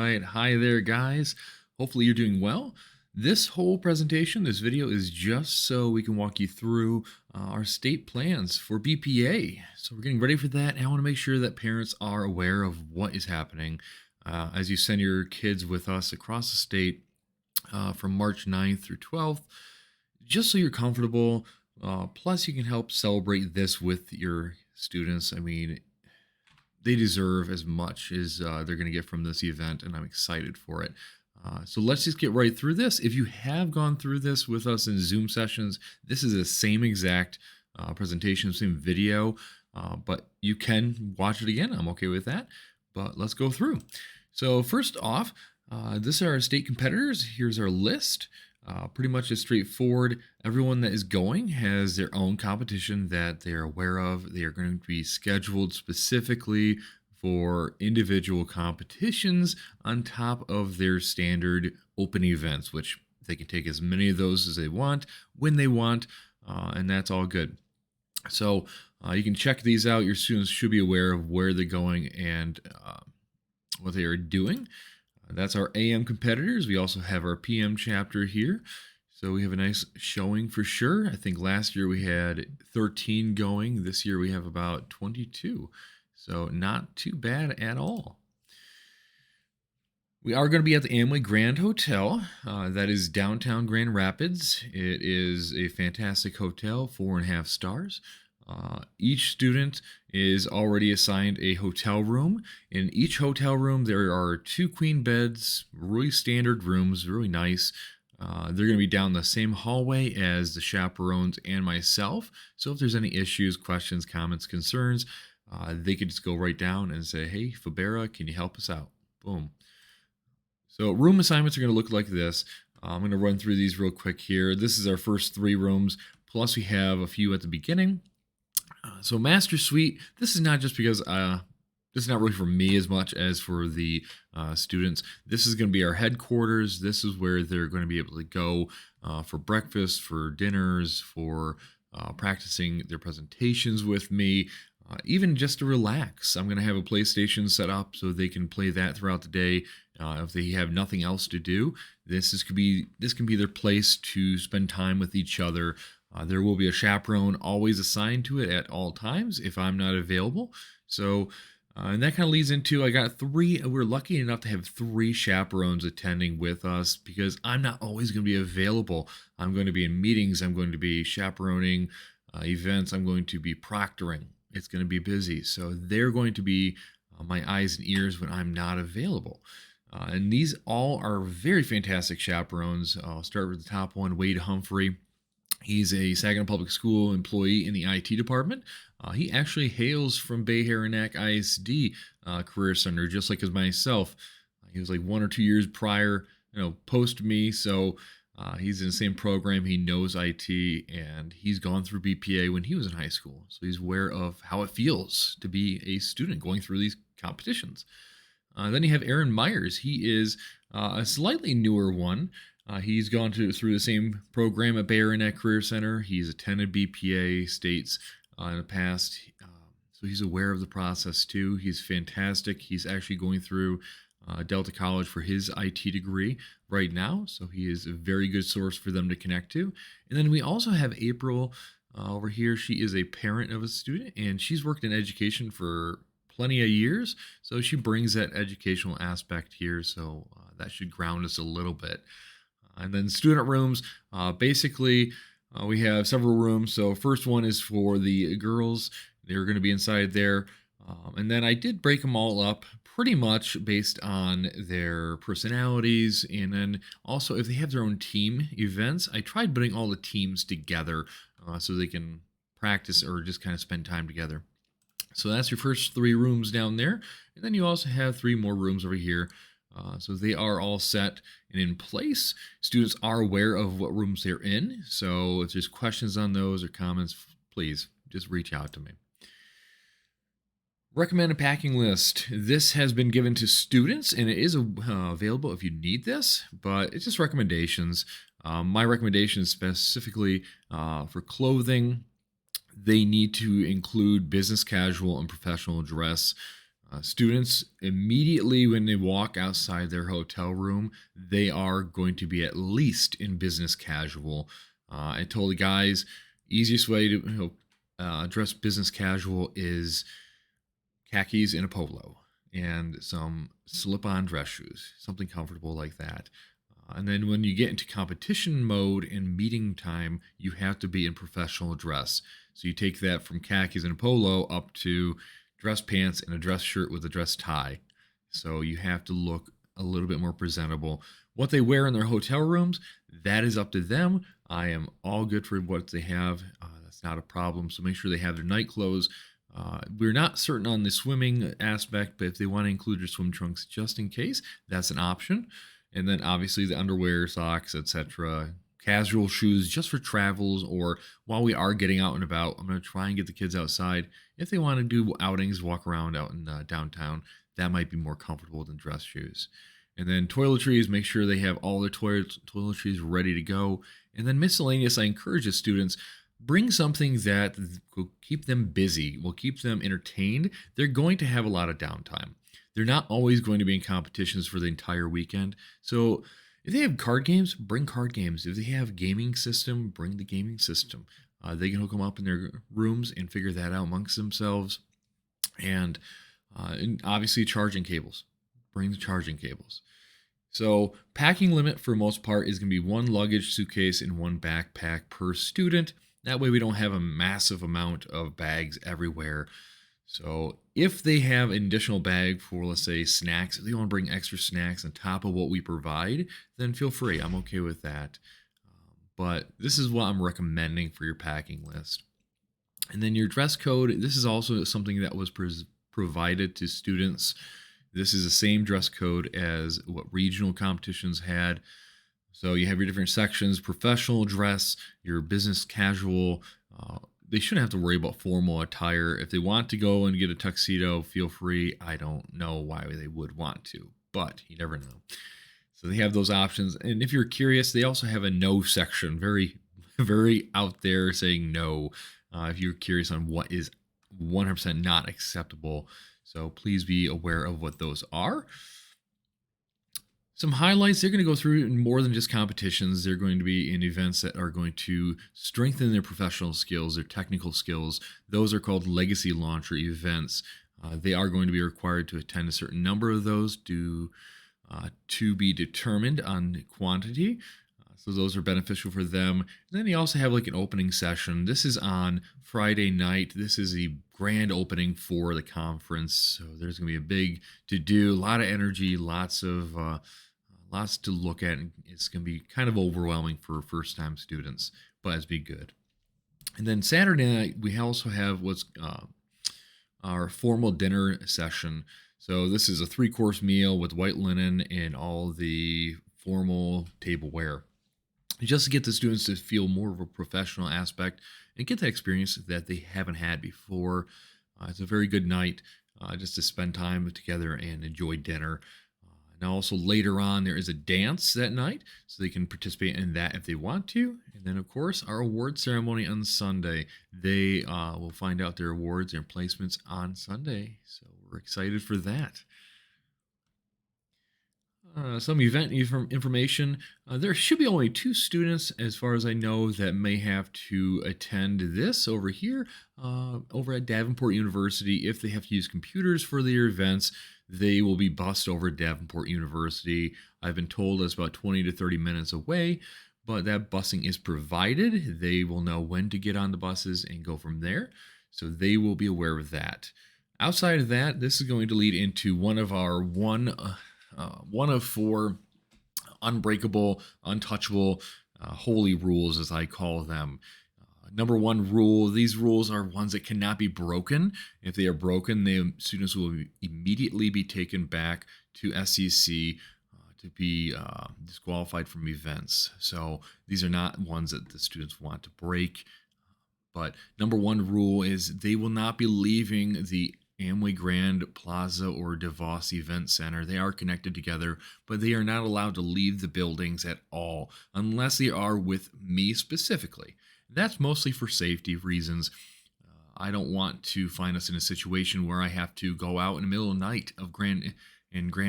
right. Hi there, guys. Hopefully you're doing well. This whole presentation, this video is just so we can walk you through our state plans for BPA. So we're getting ready for that. And I want to make sure that parents are aware of what is happening as you send your kids with us across the state from March 9th through 12th, just so you're comfortable. Plus, you can help celebrate this with your students. I mean, they deserve as much as they're going to get from this event, and I'm excited for it. So let's just get right through this. If you have gone through this with us in Zoom sessions, this is the same exact presentation, same video, but you can watch it again. I'm okay with that, but let's go through. So first off, this are our state competitors. Here's our list. Pretty much as straightforward. Everyone that is going has their own competition that they are aware of. They are going to be scheduled specifically for individual competitions on top of their standard open events, which they can take as many of those as they want, when they want, and that's all good. So you can check these out. Your students should be aware of where they're going and what they are doing. That's our AM competitors. We also have our PM chapter here. So we have a nice showing for sure. I think last year we had 13 going. This year we have about 22. So not too bad at all. We are going to be at the Amway Grand Hotel. That is downtown Grand Rapids. It is a fantastic hotel, 4.5 stars. Each student is already assigned a hotel room. In each hotel room, there are 2 queen beds, really standard rooms, really nice. They're going to be down the same hallway as the chaperones and myself. So if there's any issues, questions, comments, concerns, they could just go right down and say, hey, Fabera, can you help us out? Boom. So room assignments are going to look like this. I'm going to run through these real quick here. This is our first 3 rooms, plus we have a few at the beginning. So Master Suite, this is not just because this is not really for me as much as for the students. This is going to be our headquarters. This is where they're going to be able to go for breakfast, for dinners, for practicing their presentations with me, even just to relax. I'm going to have a PlayStation set up so they can play that throughout the day. If they have nothing else to do, this can be their place to spend time with each other. There will be a chaperone always assigned to it at all times if I'm not available. So, and that kind of leads into, I got 3, we're lucky enough to have 3 chaperones attending with us because I'm not always going to be available. I'm going to be in meetings. I'm going to be chaperoning events. I'm going to be proctoring. It's going to be busy. So they're going to be my eyes and ears when I'm not available. And these all are very fantastic chaperones. I'll start with the top one, Wade Humphrey. He's a Saginaw Public School employee in the IT department. He actually hails from Bay-Haranac ISD Career Center, just like as myself. He was like 1 or 2 years prior, post me. So he's in the same program. He knows IT, and he's gone through BPA when he was in high school. So he's aware of how it feels to be a student going through these competitions. Then you have Aaron Myers. He is a slightly newer one. He's gone through the same program at Bay-Haranac Career Center. He's attended BPA States in the past, so he's aware of the process too. He's fantastic. He's actually going through Delta College for his IT degree right now, so he is a very good source for them to connect to. And then we also have April over here. She is a parent of a student, and she's worked in education for plenty of years, so she brings that educational aspect here, so that should ground us a little bit. And then student rooms, basically we have several rooms. So first one is for the girls. They're going to be inside there. And then I did break them all up pretty much based on their personalities. And then also if they have their own team events, I tried putting all the teams together so they can practice or just kind of spend time together. So that's your first 3 rooms down there. And then you also have 3 more rooms over here. So they are all set and in place. Students are aware of what rooms they're in. So if there's questions on those or comments, please just reach out to me. Recommended packing list. This has been given to students and it is available if you need this, but it's just recommendations. My recommendation is specifically for clothing. They need to include business casual and professional dress. Students immediately when they walk outside their hotel room, they are going to be at least in business casual. I told the guys, easiest way to dress business casual is khakis and a polo and some slip-on dress shoes, something comfortable like that. And then when you get into competition mode and meeting time, you have to be in professional dress. So you take that from khakis and a polo up to dress pants and a dress shirt with a dress tie. So you have to look a little bit more presentable. What they wear in their hotel rooms, that is up to them. I am all good for what they have. That's not a problem. So make sure they have their night clothes. We're not certain on the swimming aspect, but if they want to include their swim trunks just in case, that's an option. And then obviously the underwear, socks, etc. Casual shoes just for travels or while we are getting out and about. I'm going to try and get the kids outside. If they want to do outings, walk around out in downtown, that might be more comfortable than dress shoes. And then toiletries, make sure they have all their toiletries ready to go. And then miscellaneous, I encourage the students, bring something that will keep them busy, will keep them entertained. They're going to have a lot of downtime. They're not always going to be in competitions for the entire weekend. So if they have card games, bring card games. If they have gaming system, bring the gaming system. They can hook them up in their rooms and figure that out amongst themselves. And obviously charging cables. Bring the charging cables. So packing limit for most part is going to be one luggage suitcase and one backpack per student. That way we don't have a massive amount of bags everywhere. So if they have an additional bag for, let's say, snacks, if they want to bring extra snacks on top of what we provide, then feel free. I'm okay with that. But this is what I'm recommending for your packing list. And then your dress code, this is also something that was provided to students. This is the same dress code as what regional competitions had. So you have your different sections: professional dress, your business casual. They shouldn't have to worry about formal attire. If they want to go and get a tuxedo, feel free. I don't know why they would want to, but you never know. So they have those options. And if you're curious, they also have a no section, very, very out there saying no. If you're curious on what is 100% not acceptable. So please be aware of what those are. Some highlights, they're going to go through more than just competitions. They're going to be in events that are going to strengthen their professional skills, their technical skills. Those are called legacy launcher events. They are going to be required to attend a certain number of those to be determined on quantity. So those are beneficial for them. And then you also have like an opening session. This is on Friday night. This is the grand opening for the conference. So there's going to be a big to do, a lot of energy, lots to look at. It's going to be kind of overwhelming for first-time students, but it's be good. And then Saturday night, we also have what's our formal dinner session. So this is a 3-course meal with white linen and all the formal tableware, just to get the students to feel more of a professional aspect and get that experience that they haven't had before. It's a very good night just to spend time together and enjoy dinner. Now, also later on, there is a dance that night, so they can participate in that if they want to. And then, of course, our award ceremony on Sunday. They will find out their awards and placements on Sunday, so we're excited for that. Some event information. There should be only 2 students, as far as I know, that may have to attend this over here, over at Davenport University. If they have to use computers for their events, they will be bused over at Davenport University. I've been told it's about 20 to 30 minutes away, but that busing is provided. They will know when to get on the buses and go from there, so they will be aware of that. Outside of that, this is going to lead into one of our one of 4 unbreakable, untouchable, holy rules, as I call them. Number 1 rule, these rules are ones that cannot be broken. If they are broken, the students will immediately be taken back to SEC to be disqualified from events. So these are not ones that the students want to break. But number 1 rule is they will not be leaving the Amway Grand Plaza or DeVos Event Center. They are connected together, but they are not allowed to leave the buildings at all unless they are with me specifically. That's mostly for safety reasons. I don't want to find us in a situation where I have to go out in the middle of the night of Grand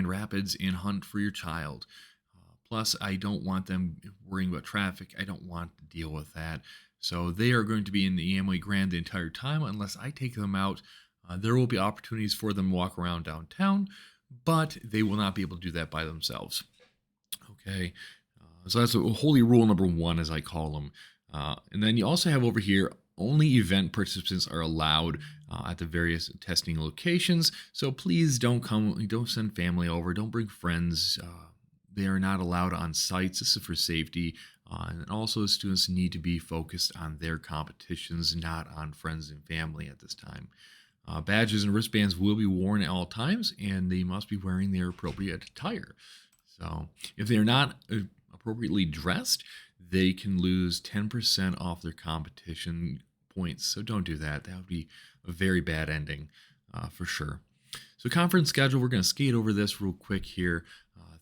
Rapids and hunt for your child. Plus, I don't want them worrying about traffic. I don't want to deal with that. So they are going to be in the Amway Grand the entire time unless I take them out. There will be opportunities for them to walk around downtown, but they will not be able to do that by themselves. Okay. So that's a holy rule number one, as I call them. And then you also have over here only event participants are allowed at the various testing locations. So please don't send family over, don't bring friends. They are not allowed on sites. This is for safety. And also, students need to be focused on their competitions, not on friends and family at this time. Badges and wristbands will be worn at all times, and they must be wearing their appropriate attire. So if they are not appropriately dressed, they can lose 10% off their competition points. So don't do that. That would be a very bad ending for sure. So conference schedule, we're going to skate over this real quick here.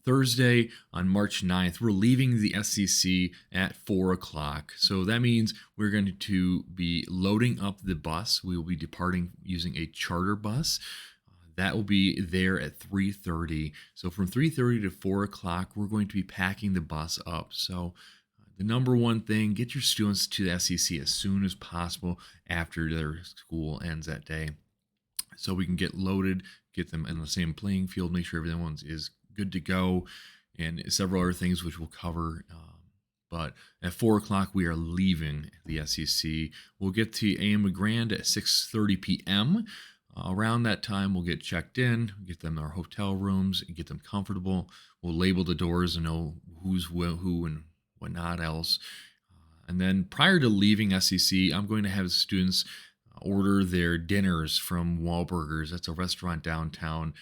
Thursday on March 9th, we're leaving the SCC at 4 o'clock. So that means we're going to be loading up the bus. We will be departing using a charter bus. That will be there at 3:30. So from 3:30 to 4 o'clock, we're going to be packing the bus up. So the number one thing, get your students to the SCC as soon as possible after their school ends that day. So we can get loaded, get them in the same playing field, make sure everyone is good to go, and several other things which we'll cover. But at 4 o'clock, we are leaving the SCC. We'll get to AM Grand at 6:30 p.m. Around that time, we'll get checked in, get them our hotel rooms, and get them comfortable. We'll label the doors and know who's who and whatnot else. And then prior to leaving SCC, I'm going to have students order their dinners from Wahlburgers. That's a restaurant downtown.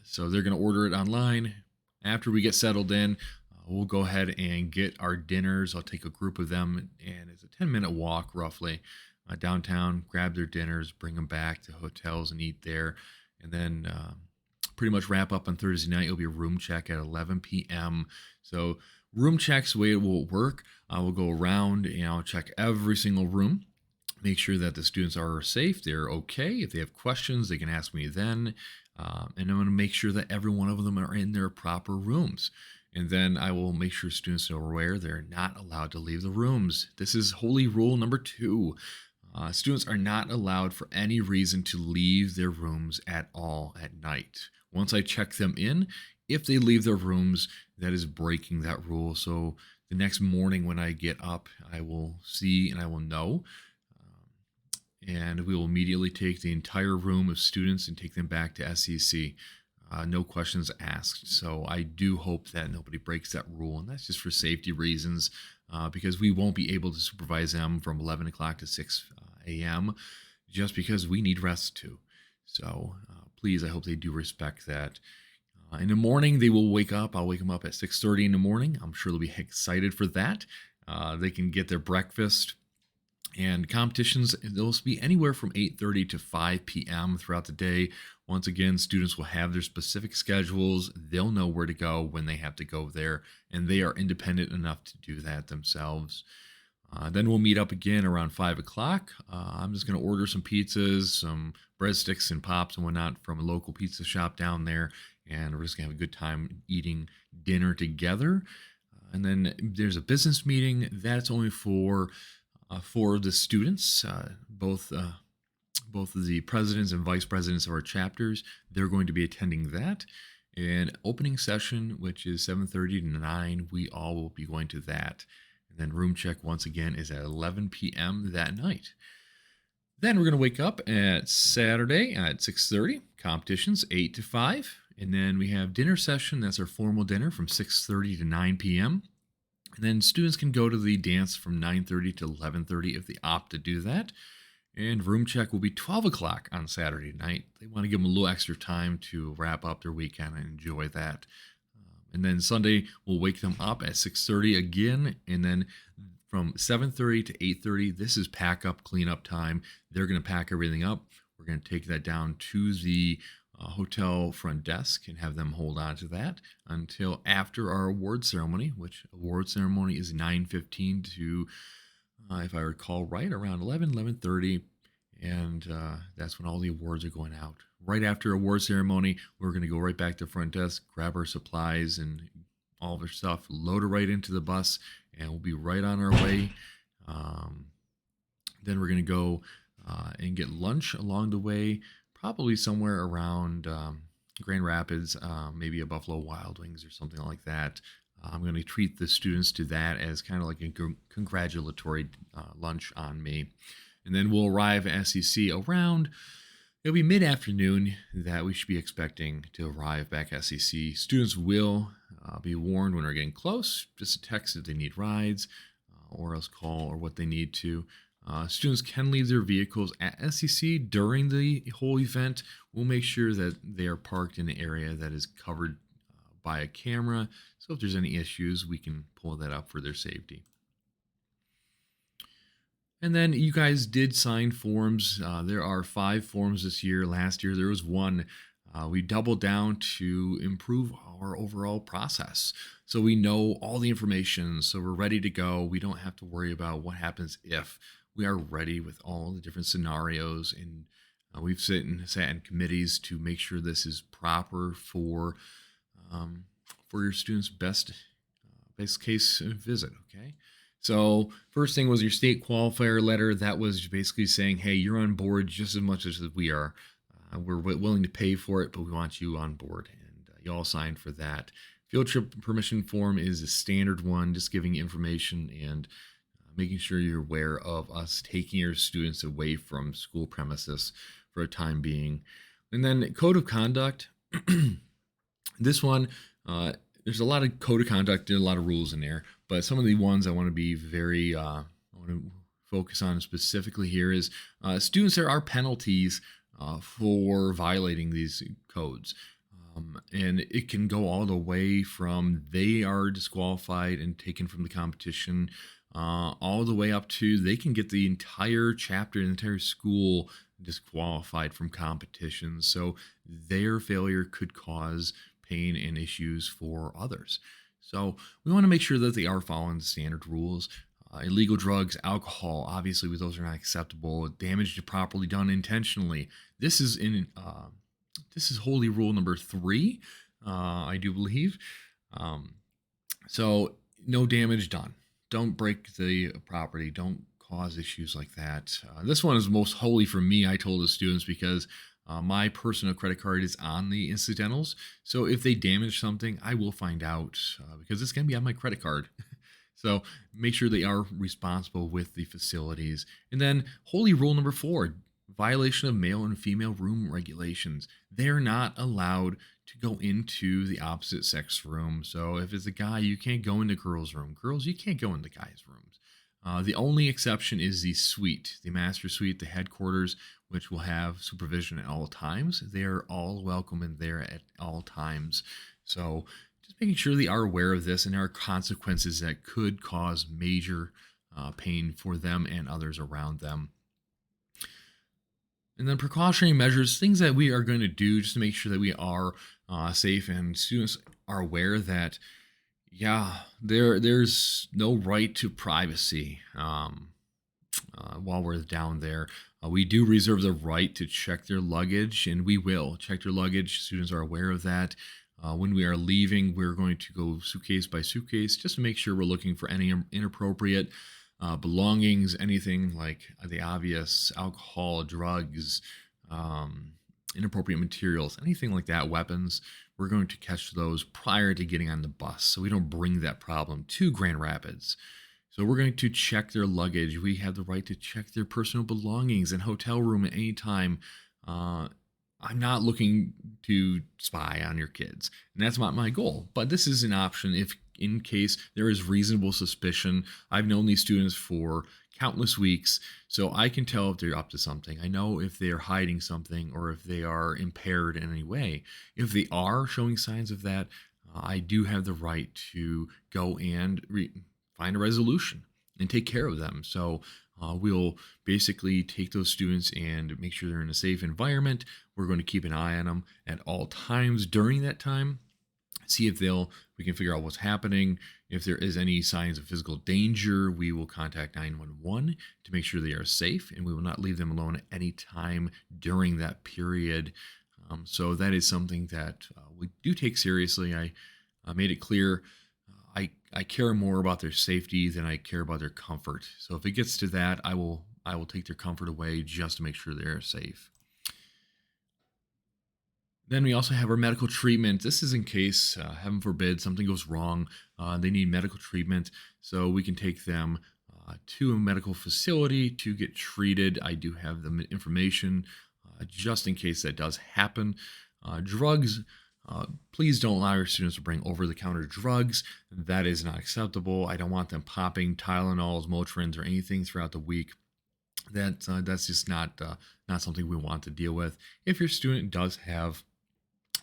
So they're going to order it online. After we get settled in, we'll go ahead and get our dinners. I'll take a group of them, and it's a 10-minute walk roughly downtown, grab their dinners, bring them back to hotels and eat there. And then pretty much wrap up on Thursday night. It'll be a room check at 11 p.m. So room checks, the way it will work, I will go around and I'll check every single room. Make sure that the students are safe, they're okay. If they have questions, they can ask me then. And I'm going to make sure that every one of them are in their proper rooms. And then I will make sure students are aware they're not allowed to leave the rooms. This is holy rule number 2. Students are not allowed for any reason to leave their rooms at all at night. Once I check them in, if they leave their rooms, that is breaking that rule. So the next morning when I get up, I will see and I will know. And we will immediately take the entire room of students and take them back to SCC. No questions asked. So I do hope that nobody breaks that rule. And that's just for safety reasons, because we won't be able to supervise them from 11 o'clock to 6 a.m. just because we need rest too. So please, I hope they do respect that. In the morning, they will wake up. I'll wake them up at 6:30 in the morning. I'm sure they'll be excited for that. They can get their breakfast. And competitions, they'll be anywhere from 8:30 to 5 p.m. throughout the day. Once again, students will have their specific schedules. They'll know where to go when they have to go there, and they are independent enough to do that themselves. Then we'll meet up again around 5 o'clock. I'm just going to order some pizzas, some breadsticks and pops and whatnot from a local pizza shop down there, and we're just going to have a good time eating dinner together. And then there's a business meeting. That's only for the students, both of the presidents and vice presidents of our chapters. They're going to be attending that. And opening session, which is 7:30 to 9, we all will be going to that. And then room check, once again, is at 11 p.m. that night. Then we're going to wake up at Saturday at 6:30, competitions 8 to 5. And then we have dinner session. That's our formal dinner from 6:30 to 9 p.m. And then students can go to the dance from 9:30 to 11:30 if they opt to do that. And room check will be 12 o'clock on Saturday night. They want to give them a little extra time to wrap up their weekend and enjoy that. And then Sunday, we'll wake them up at 6:30 again. And then from 7:30 to 8:30, this is pack up, clean up time. They're going to pack everything up. We're going to take that down to the hotel front desk and have them hold on to that until after our award ceremony, which award ceremony is 9:15 to, if I recall right, around 11:30. and that's when all the awards are going out. Right after award ceremony, we're going to go right back to the front desk, grab our supplies and all of our stuff, load it right into the bus, and we'll be right on our way. Um, then we're going to go and get lunch along the way, probably somewhere around Grand Rapids, maybe a Buffalo Wild Wings or something like that. I'm going to treat the students to that as kind of like a congratulatory lunch on me. And then we'll arrive at SEC around, it'll be mid afternoon that we should be expecting to arrive back at SEC. Students will be warned when we're getting close, just a text if they need rides or else call or what they need to. Students can leave their vehicles at SEC during the whole event. We'll make sure that they are parked in an area that is covered by a camera. So if there's any issues, we can pull that up for their safety. And then you guys did sign forms. There are 5 forms this year. Last year there was 1. We doubled down to improve our overall process. So we know all the information. So we're ready to go. We don't have to worry about what happens if. We are ready with all the different scenarios. And we've sat in committees to make sure this is proper for your students' best case visit. Okay. So first thing was your state qualifier letter. That was basically saying, hey, you're on board just as much as we are. We're willing to pay for it, but we want you on board. And you all signed for that. Field trip permission form is a standard one, just giving information and making sure you're aware of us taking your students away from school premises for a time being. And then code of conduct. This one, there's a lot of code of conduct, there's a lot of rules in there, but some of the ones I want to be I want to focus on specifically here is students, there are penalties for violating these codes. And it can go all the way from they are disqualified and taken from the competition, all the way up to they can get the entire chapter, the entire school disqualified from competitions. So their failure could cause pain and issues for others. So we want to make sure that they are following the standard rules. Illegal drugs, alcohol, obviously those are not acceptable. Damage properly done intentionally. This is holy rule number 3, I do believe. So no damage done. Don't break the property. Don't cause issues like that. This one is most holy for me, I told the students, because my personal credit card is on the incidentals. So if they damage something, I will find out because it's going to be on my credit card. So make sure they are responsible with the facilities. And then holy rule number 4, violation of male and female room regulations. They're not allowed to go into the opposite sex room. So if it's a guy, you can't go into girls' room. Girls, you can't go into guys' rooms. The only exception is the suite, the master suite, the headquarters, which will have supervision at all times. They're all welcome in there at all times. So just making sure they are aware of this, and there are consequences that could cause major pain for them and others around them. And then precautionary measures, things that we are going to do just to make sure that we are safe and students are aware that, yeah, there's no right to privacy while we're down there. We do reserve the right to check their luggage, and we will check their luggage. Students are aware of that. When we are leaving, we're going to go suitcase by suitcase just to make sure we're looking for any inappropriate belongings, anything like the obvious alcohol, drugs, inappropriate materials, anything like that, weapons. We're going to catch those prior to getting on the bus so we don't bring that problem to Grand Rapids. So we're going to check their luggage. We have the right to check their personal belongings and hotel room at any time. I'm not looking to spy on your kids, and that's not my goal. But this is an option if in case there is reasonable suspicion. I've known these students for countless weeks, so I can tell if they're up to something. I know if they are hiding something or if they are impaired in any way. If they are showing signs of that, I do have the right to go and find a resolution and take care of them. So we'll basically take those students and make sure they're in a safe environment. We're going to keep an eye on them at all times during that time, see if they'll We can figure out what's happening. If there is any signs of physical danger, we will contact 911 to make sure they are safe, and we will not leave them alone at any time during that period. So that is something that we do take seriously. I made it clear I care more about their safety than I care about their comfort. So if it gets to that, I will take their comfort away just to make sure they're safe. Then we also have our medical treatment. This is in case, heaven forbid, something goes wrong. They need medical treatment, so we can take them to a medical facility to get treated. I do have the information just in case that does happen. Drugs. Please don't allow your students to bring over-the-counter drugs. That is not acceptable. I don't want them popping Tylenols, Motrins, or anything throughout the week. That's just not something we want to deal with. If your student does have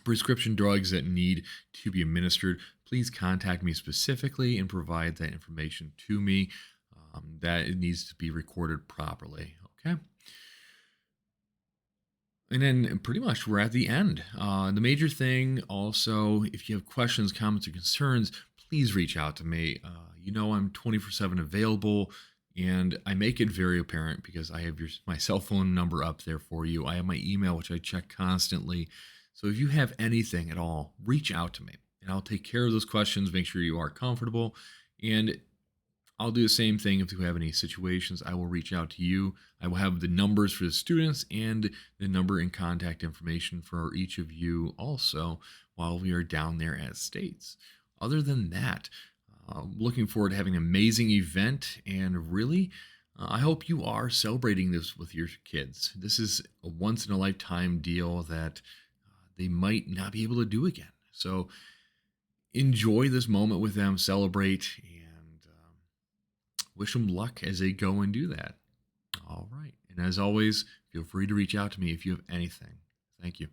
prescription drugs that need to be administered, please contact me specifically and provide that information to me. That it needs to be recorded properly. Okay. And then pretty much we're at the end. The major thing also, if you have questions, comments, or concerns, please reach out to me. I'm 24/7 available, and I make it very apparent because I have my cell phone number up there for you. I have my email, which I check constantly. So if you have anything at all, reach out to me, and I'll take care of those questions, make sure you are comfortable, and I'll do the same thing if you have any situations. I will reach out to you. I will have the numbers for the students and the number and contact information for each of you also while we are down there at States. Other than that, looking forward to having an amazing event, and really, I hope you are celebrating this with your kids. This is a once in a lifetime deal that they might not be able to do again. So enjoy this moment with them, celebrate, and wish them luck as they go and do that. All right. And as always, feel free to reach out to me if you have anything. Thank you.